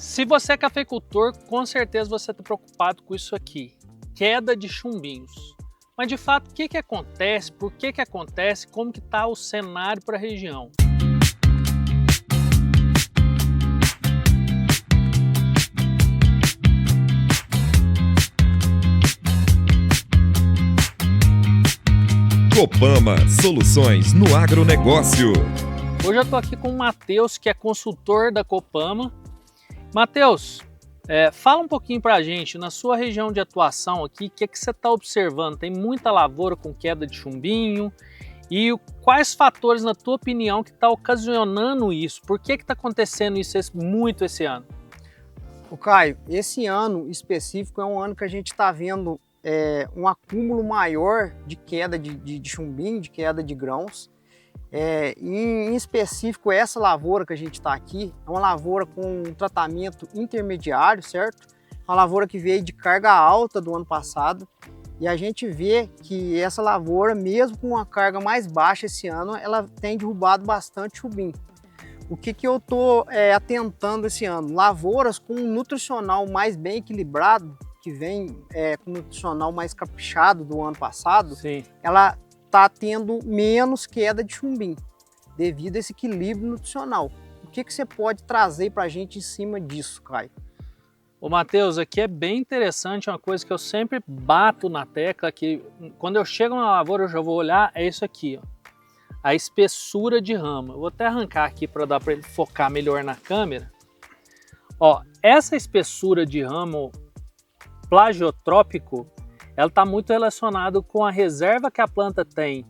Se você é cafeicultor, com certeza você está preocupado com isso aqui, queda de chumbinhos. Mas de fato, o que acontece, por que acontece, como que está o cenário para a região? Copama, soluções no agronegócio. Hoje eu estou aqui com o Matheus, que é consultor da Copama. Matheus, fala um pouquinho para a gente, na sua região de atuação aqui, o que você está observando? Tem muita lavoura com queda de chumbinho? E quais fatores, na tua opinião, que está ocasionando isso? Por que está acontecendo isso muito esse ano? O Caio, esse ano específico é um ano que a gente está vendo um acúmulo maior de queda de chumbinho, de queda de grãos. Em específico, essa lavoura que a gente está aqui é uma lavoura com um tratamento intermediário, certo? Uma lavoura que veio de carga alta do ano passado e a gente vê que essa lavoura, mesmo com uma carga mais baixa esse ano, ela tem derrubado bastante chumbinho. O que eu estou atentando esse ano? Lavouras com um nutricional mais bem equilibrado, que vem com um nutricional mais caprichado do ano passado. Sim. Ela está tendo menos queda de chumbinho, devido a esse equilíbrio nutricional. O que você pode trazer para a gente em cima disso, Caio? Ô Matheus, aqui é bem interessante, uma coisa que eu sempre bato na tecla, que quando eu chego na lavoura eu já vou olhar, é isso aqui, ó, a espessura de rama. Eu vou até arrancar aqui para dar para ele focar melhor na câmera. Ó, essa espessura de ramo plagiotrópico, ela está muito relacionada com a reserva que a planta tem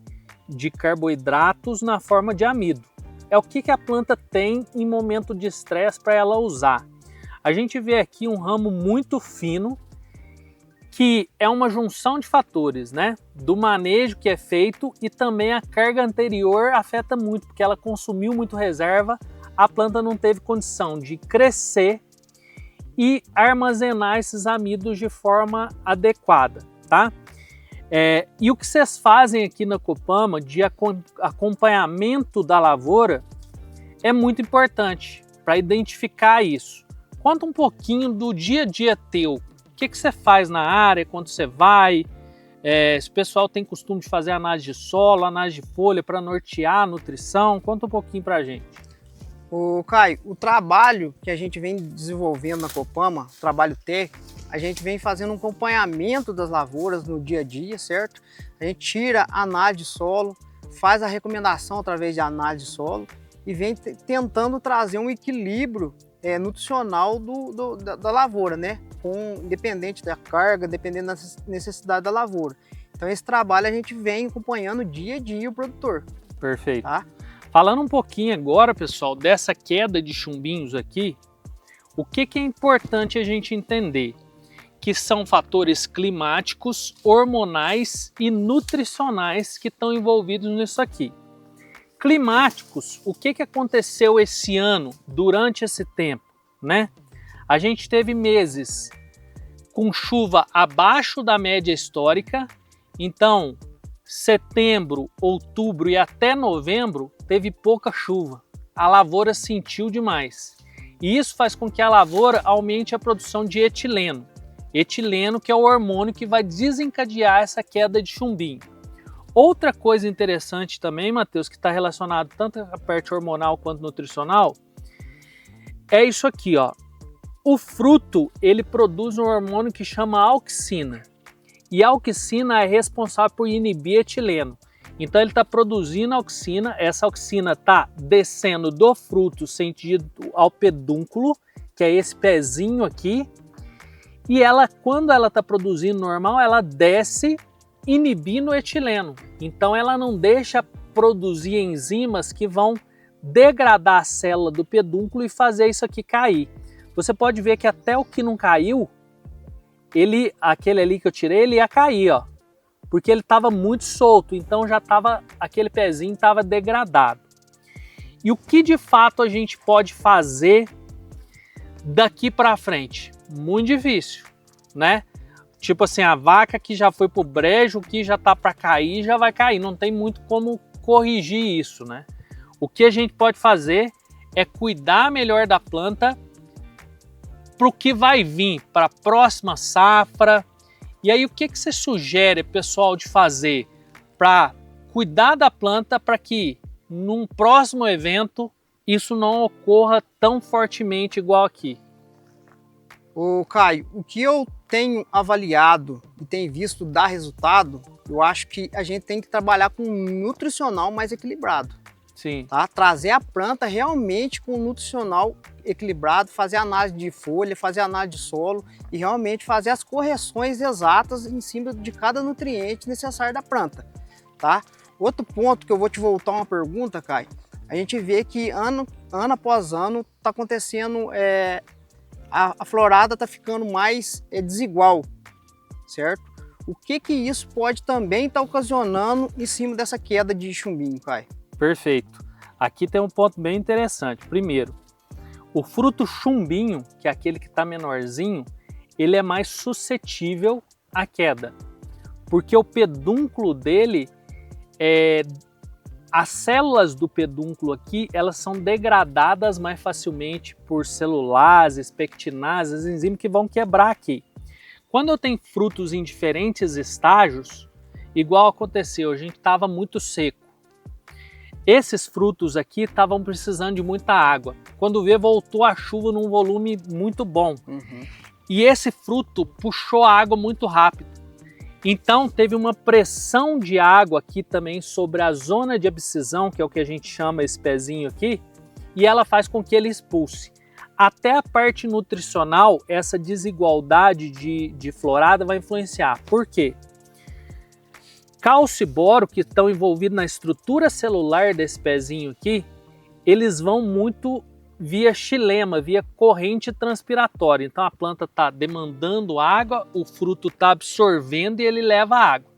de carboidratos na forma de amido. É o que a planta tem em momento de estresse para ela usar. A gente vê aqui um ramo muito fino, que é uma junção de fatores, né? Do manejo que é feito e também a carga anterior afeta muito, porque ela consumiu muito reserva, a planta não teve condição de crescer e armazenar esses amidos de forma adequada, tá? E o que vocês fazem aqui na Copama de acompanhamento da lavoura é muito importante para identificar isso. Conta um pouquinho do dia a dia teu. O que você faz na área, quando você vai? Se o pessoal tem costume de fazer análise de solo, análise de folha para nortear a nutrição, conta um pouquinho para a gente. O Caio, o trabalho que a gente vem desenvolvendo na Copama, trabalho técnico, a gente vem fazendo um acompanhamento das lavouras no dia a dia, certo? A gente tira a análise de solo, faz a recomendação através de análise de solo e vem tentando trazer um equilíbrio nutricional da lavoura, né? Independente da carga, dependendo da necessidade da lavoura. Então esse trabalho a gente vem acompanhando dia a dia o produtor. Perfeito. Tá? Falando um pouquinho agora, pessoal, dessa queda de chumbinhos aqui, o que é importante a gente entender? Que são fatores climáticos, hormonais e nutricionais que estão envolvidos nisso aqui. Climáticos, o que aconteceu esse ano, durante esse tempo, né? A gente teve meses com chuva abaixo da média histórica, então setembro, outubro e até novembro teve pouca chuva. A lavoura sentiu demais. E isso faz com que a lavoura aumente a produção de etileno. Etileno, que é o hormônio que vai desencadear essa queda de chumbinho. Outra coisa interessante também, Matheus, que está relacionado tanto à parte hormonal quanto nutricional, é isso aqui, ó. O fruto, ele produz um hormônio que chama auxina. E a auxina é responsável por inibir etileno. Então ele está produzindo auxina, essa auxina está descendo do fruto sentido ao pedúnculo, que é esse pezinho aqui, e ela, quando ela está produzindo normal, ela desce inibindo o etileno. Então ela não deixa produzir enzimas que vão degradar a célula do pedúnculo e fazer isso aqui cair. Você pode ver que até o que não caiu, aquele ali que eu tirei, ele ia cair, ó, porque ele estava muito solto, então já estava, aquele pezinho estava degradado. E o que de fato a gente pode fazer daqui para frente? Muito difícil, né? Tipo assim, a vaca que já foi pro brejo, que já tá para cair, já vai cair, não tem muito como corrigir isso, né? O que a gente pode fazer é cuidar melhor da planta para o que vai vir, para a próxima safra. E aí o que você sugere, pessoal, de fazer para cuidar da planta para que num próximo evento isso não ocorra tão fortemente igual aqui? Ô Caio, o que eu tenho avaliado e tenho visto dar resultado, eu acho que a gente tem que trabalhar com um nutricional mais equilibrado. Sim. Tá? Trazer a planta realmente com um nutricional equilibrado, fazer análise de folha, fazer análise de solo e realmente fazer as correções exatas em cima de cada nutriente necessário da planta. Tá? Outro ponto que eu vou te voltar uma pergunta, Caio, a gente vê que ano após ano está acontecendo, a florada está ficando mais desigual, certo? O que isso pode também estar ocasionando em cima dessa queda de chumbinho, Caio? Perfeito. Aqui tem um ponto bem interessante. Primeiro, o fruto chumbinho, que é aquele que está menorzinho, ele é mais suscetível à queda, porque o pedúnculo dele, as células do pedúnculo aqui, elas são degradadas mais facilmente por celulases, pectinases, enzimas que vão quebrar aqui. Quando eu tenho frutos em diferentes estágios, igual aconteceu, a gente estava muito seco. Esses frutos aqui estavam precisando de muita água. Quando vê, voltou a chuva num volume muito bom. E esse fruto puxou a água muito rápido. Então teve uma pressão de água aqui também sobre a zona de abscisão, que é o que a gente chama esse pezinho aqui, e ela faz com que ele expulse. Até a parte nutricional, essa desigualdade de florada vai influenciar. Por quê? Cálcio e boro, que estão envolvidos na estrutura celular desse pezinho aqui, eles vão muito via xilema, via corrente transpiratória. Então a planta está demandando água, o fruto está absorvendo e ele leva água.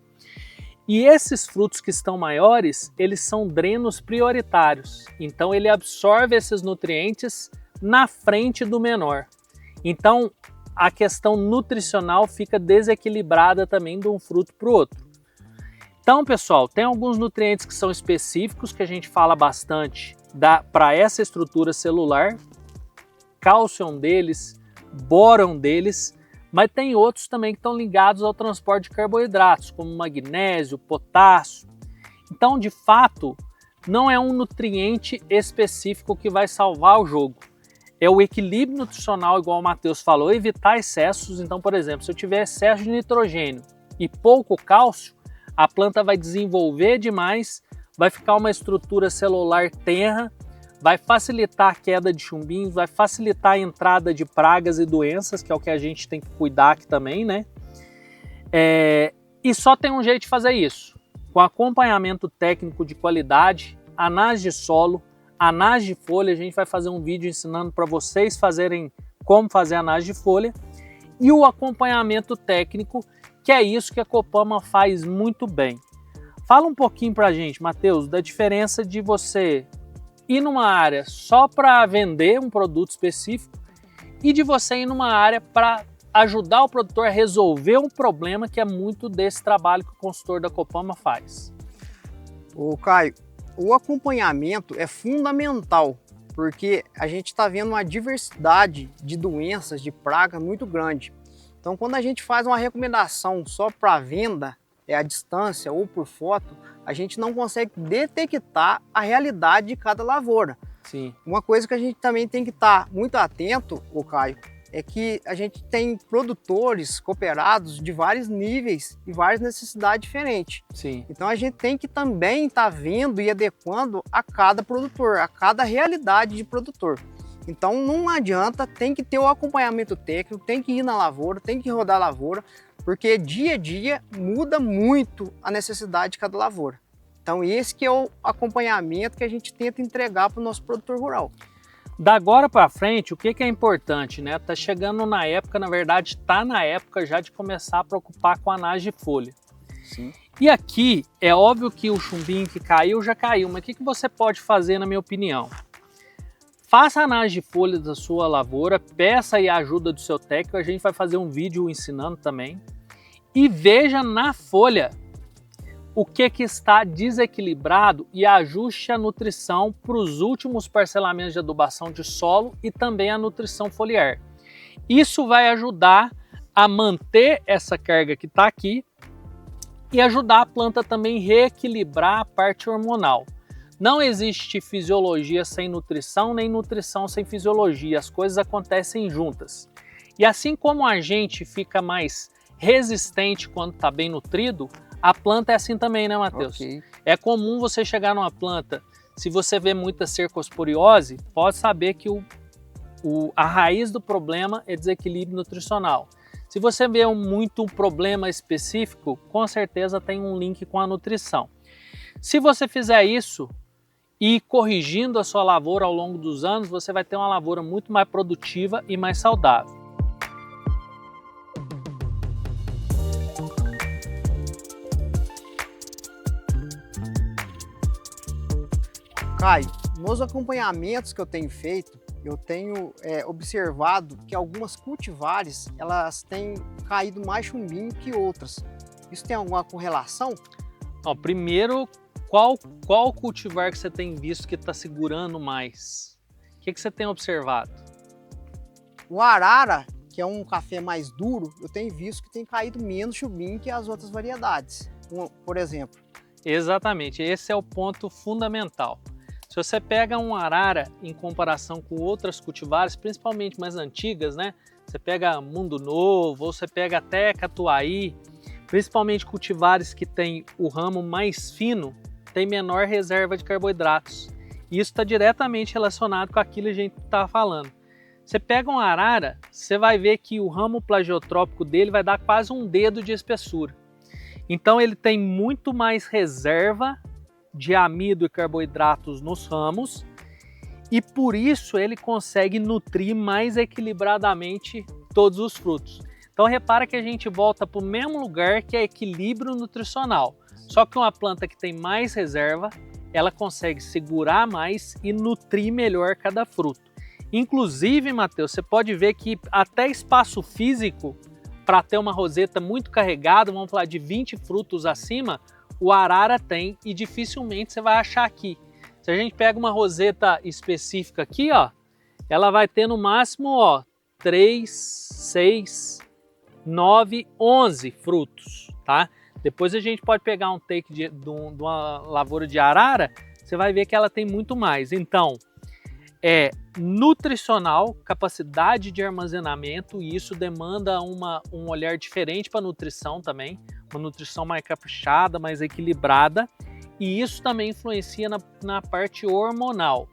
E esses frutos que estão maiores, eles são drenos prioritários. Então ele absorve esses nutrientes na frente do menor. Então a questão nutricional fica desequilibrada também de um fruto para o outro. Então, pessoal, tem alguns nutrientes que são específicos, que a gente fala bastante para essa estrutura celular. Cálcio é um deles, boro é um deles, mas tem outros também que estão ligados ao transporte de carboidratos, como magnésio, potássio. Então, de fato, não é um nutriente específico que vai salvar o jogo. É o equilíbrio nutricional, igual o Matheus falou, evitar excessos. Então, por exemplo, se eu tiver excesso de nitrogênio e pouco cálcio, a planta vai desenvolver demais, vai ficar uma estrutura celular tenra, vai facilitar a queda de chumbinhos, vai facilitar a entrada de pragas e doenças, que é o que a gente tem que cuidar aqui também, né? E só tem um jeito de fazer isso, com acompanhamento técnico de qualidade, análise de solo, análise de folha. A gente vai fazer um vídeo ensinando para vocês fazerem como fazer análise de folha, e o acompanhamento técnico, que é isso que a Copama faz muito bem. Fala um pouquinho pra gente, Matheus, da diferença de você ir numa área só para vender um produto específico e de você ir numa área para ajudar o produtor a resolver um problema, que é muito desse trabalho que o consultor da Copama faz. Ô Caio, o acompanhamento é fundamental, porque a gente está vendo uma diversidade de doenças, de pragas muito grande. Então, quando a gente faz uma recomendação só para venda, à distância ou por foto, a gente não consegue detectar a realidade de cada lavoura. Sim. Uma coisa que a gente também tem que estar muito atento, Caio, é que a gente tem produtores cooperados de vários níveis e várias necessidades diferentes. Sim. Então a gente tem que também estar vendo e adequando a cada produtor, a cada realidade de produtor. Então não adianta, tem que ter o acompanhamento técnico, tem que ir na lavoura, tem que rodar a lavoura, porque dia a dia muda muito a necessidade de cada lavoura. Então esse que é o acompanhamento que a gente tenta entregar para o nosso produtor rural. Da agora para frente, o que é importante, né? Tá chegando na época, na verdade está na época já de começar a preocupar com a análise de folha. Sim. E aqui é óbvio que o chumbinho que caiu já caiu, mas o que você pode fazer, na minha opinião? Faça a análise de folha da sua lavoura, peça aí a ajuda do seu técnico, a gente vai fazer um vídeo ensinando também. E veja na folha o que está desequilibrado e ajuste a nutrição para os últimos parcelamentos de adubação de solo e também a nutrição foliar. Isso vai ajudar a manter essa carga que está aqui e ajudar a planta também a reequilibrar a parte hormonal. Não existe fisiologia sem nutrição, nem nutrição sem fisiologia. As coisas acontecem juntas. E assim como a gente fica mais resistente quando está bem nutrido, a planta é assim também, né, Matheus? Ok. É comum você chegar numa planta, se você vê muita cercosporiose, pode saber que a raiz do problema é desequilíbrio nutricional. Se você vê muito problema específico, com certeza tem um link com a nutrição. Se você fizer isso e corrigindo a sua lavoura ao longo dos anos, você vai ter uma lavoura muito mais produtiva e mais saudável. Caio, nos acompanhamentos que eu tenho feito, eu tenho observado que algumas cultivares elas têm caído mais chumbinho que outras. Isso tem alguma correlação? Ó, primeiro, qual cultivar que você tem visto que está segurando mais? O que você tem observado? O arara, que é um café mais duro, eu tenho visto que tem caído menos chumbinho que as outras variedades, por exemplo. Exatamente, esse é o ponto fundamental. Se você pega um arara em comparação com outras cultivares, principalmente mais antigas, né? Você pega Mundo Novo, ou você pega até Catuaí, principalmente cultivares que têm o ramo mais fino, tem menor reserva de carboidratos. E isso está diretamente relacionado com aquilo que a gente está falando. Você pega um arara, você vai ver que o ramo plagiotrópico dele vai dar quase um dedo de espessura. Então ele tem muito mais reserva de amido e carboidratos nos ramos e por isso ele consegue nutrir mais equilibradamente todos os frutos. Então repara que a gente volta para o mesmo lugar que é equilíbrio nutricional. Só que uma planta que tem mais reserva, ela consegue segurar mais e nutrir melhor cada fruto. Inclusive, Matheus, você pode ver que até espaço físico para ter uma roseta muito carregada, vamos falar de 20 frutos acima, o arara tem e dificilmente você vai achar aqui. Se a gente pega uma roseta específica aqui, ó, ela vai ter no máximo, ó, 3, 6, 9, 11 frutos, tá? Depois a gente pode pegar um take de uma lavoura de arara, você vai ver que ela tem muito mais. Então, é nutricional, capacidade de armazenamento, e isso demanda um olhar diferente para a nutrição também, uma nutrição mais caprichada, mais equilibrada, e isso também influencia na parte hormonal.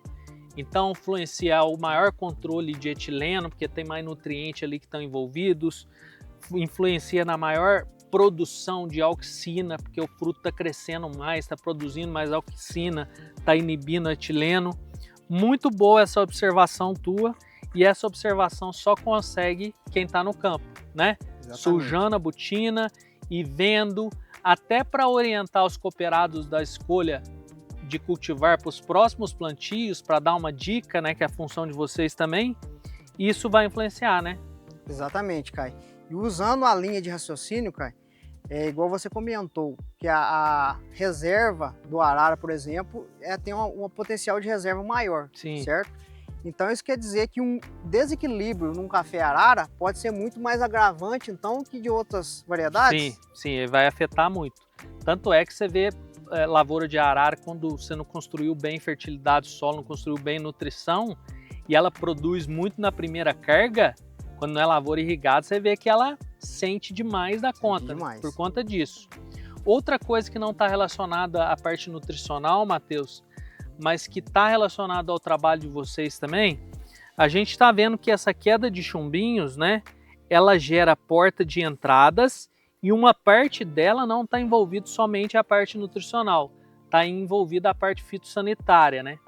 Então influencia o maior controle de etileno, porque tem mais nutrientes ali que estão envolvidos, influencia na maior produção de auxina, porque o fruto está crescendo mais, está produzindo mais auxina, está inibindo etileno. Muito boa essa observação tua, e essa observação só consegue quem está no campo, né? Exatamente. Sujando a botina e vendo, até para orientar os cooperados da escolha de cultivar para os próximos plantios, para dar uma dica, né, que é a função de vocês também, isso vai influenciar, né? Exatamente, Caio. E usando a linha de raciocínio, Caio, é igual você comentou, que a reserva do arara, por exemplo, tem uma potencial de reserva maior, sim, certo? Então isso quer dizer que um desequilíbrio num café arara pode ser muito mais agravante, então, que de outras variedades? Sim, ele vai afetar muito. Tanto é que você vê lavoura de arara, quando você não construiu bem fertilidade do solo, não construiu bem nutrição, e ela produz muito na primeira carga, quando não é lavoura irrigada, você vê que ela sente demais da conta, por conta disso. Outra coisa que não está relacionada à parte nutricional, Matheus, mas que está relacionado ao trabalho de vocês também, a gente está vendo que essa queda de chumbinhos, né, ela gera porta de entradas e uma parte dela não está envolvida somente a parte nutricional, está envolvida a parte fitossanitária, né?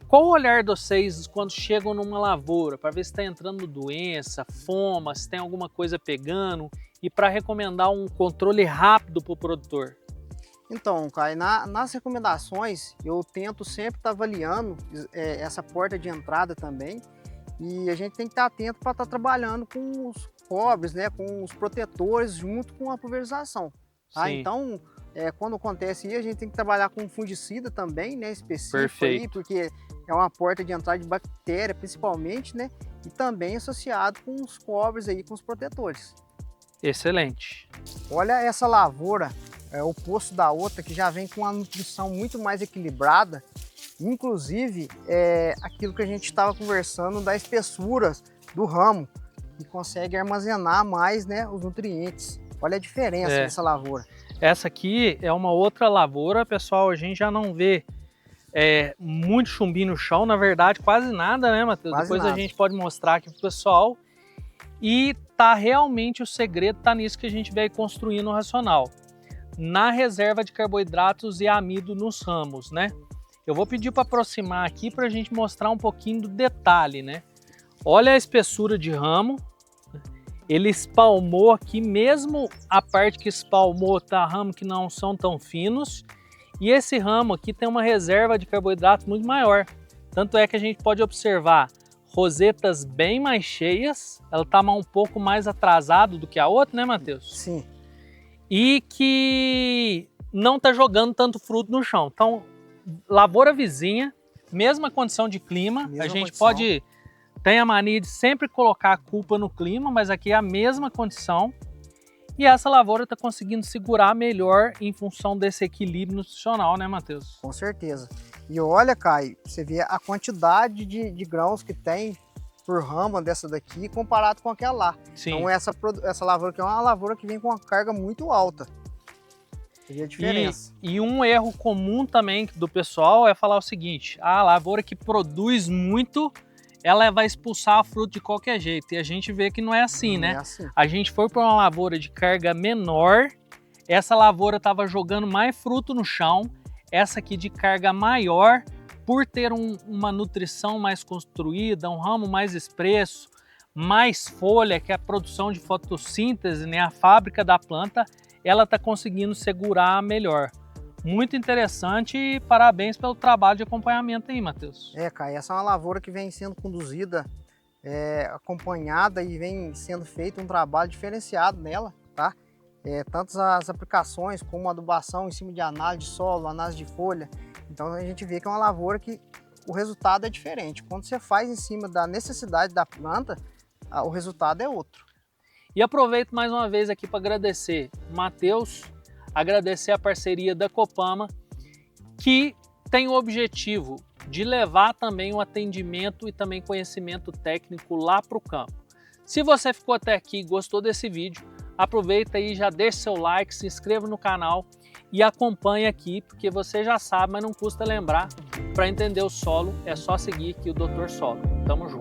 Qual o olhar de vocês quando chegam numa lavoura, para ver se está entrando doença, foma, se tem alguma coisa pegando, e para recomendar um controle rápido para o produtor? Então, Caio, nas recomendações, eu tento sempre estar avaliando essa porta de entrada também, e a gente tem que estar atento para estar trabalhando com os cobres, né, com os protetores, junto com a pulverização. Tá? Então, quando acontece isso, a gente tem que trabalhar com fungicida também, né, específico. Aí, porque é uma porta de entrada de bactéria, principalmente, né, e também associado com os cobres aí, com os protetores. Excelente. Olha essa lavoura, oposto da outra, que já vem com uma nutrição muito mais equilibrada, inclusive aquilo que a gente estava conversando da espessura do ramo, que consegue armazenar mais, né, os nutrientes. Olha a diferença dessa lavoura. Essa aqui é uma outra lavoura, pessoal, a gente já não vê muito chumbinho no chão, na verdade quase nada, né, Matheus? Depois a gente pode mostrar aqui pro pessoal. E realmente o segredo tá nisso que a gente veio construindo o racional, na reserva de carboidratos e amido nos ramos, né? Eu vou pedir para aproximar aqui para a gente mostrar um pouquinho do detalhe, né? Olha a espessura de ramo, ele espalmou aqui, mesmo a parte que espalmou tá ramo que não são tão finos, e esse ramo aqui tem uma reserva de carboidrato muito maior, tanto é que a gente pode observar rosetas bem mais cheias, ela tá um pouco mais atrasado do que a outra, né, Matheus? Sim. E que não tá jogando tanto fruto no chão. Então, lavoura vizinha, mesma condição de clima, a gente tem a mania de sempre colocar a culpa no clima, mas aqui é a mesma condição. E essa lavoura está conseguindo segurar melhor em função desse equilíbrio nutricional, né, Matheus? Com certeza. E olha, Caio, você vê a quantidade de grãos que tem por rama dessa daqui comparado com aquela lá. Sim. Então essa lavoura aqui é uma lavoura que vem com uma carga muito alta. Você vê a diferença. E um erro comum também do pessoal é falar o seguinte: a lavoura que produz muito, ela vai expulsar a fruta de qualquer jeito. E a gente vê que não é assim, né? É assim. A gente foi para uma lavoura de carga menor, essa lavoura estava jogando mais fruto no chão, essa aqui de carga maior, por ter uma nutrição mais construída, um ramo mais expresso, mais folha, que é a produção de fotossíntese, né? A fábrica da planta, ela está conseguindo segurar melhor. Muito interessante e parabéns pelo trabalho de acompanhamento aí, Matheus. Caio, essa é uma lavoura que vem sendo conduzida, acompanhada e vem sendo feito um trabalho diferenciado nela, tá? Tanto as aplicações como a adubação em cima de análise de solo, análise de folha. Então a gente vê que é uma lavoura que o resultado é diferente. Quando você faz em cima da necessidade da planta, o resultado é outro. E aproveito mais uma vez aqui para agradecer o Matheus, agradecer a parceria da Copama, que tem o objetivo de levar também o atendimento e também conhecimento técnico lá para o campo. Se você ficou até aqui e gostou desse vídeo, aproveita aí, já deixa seu like, se inscreva no canal e acompanhe aqui, porque você já sabe, mas não custa lembrar, para entender o solo é só seguir aqui o Dr. Solo. Tamo junto!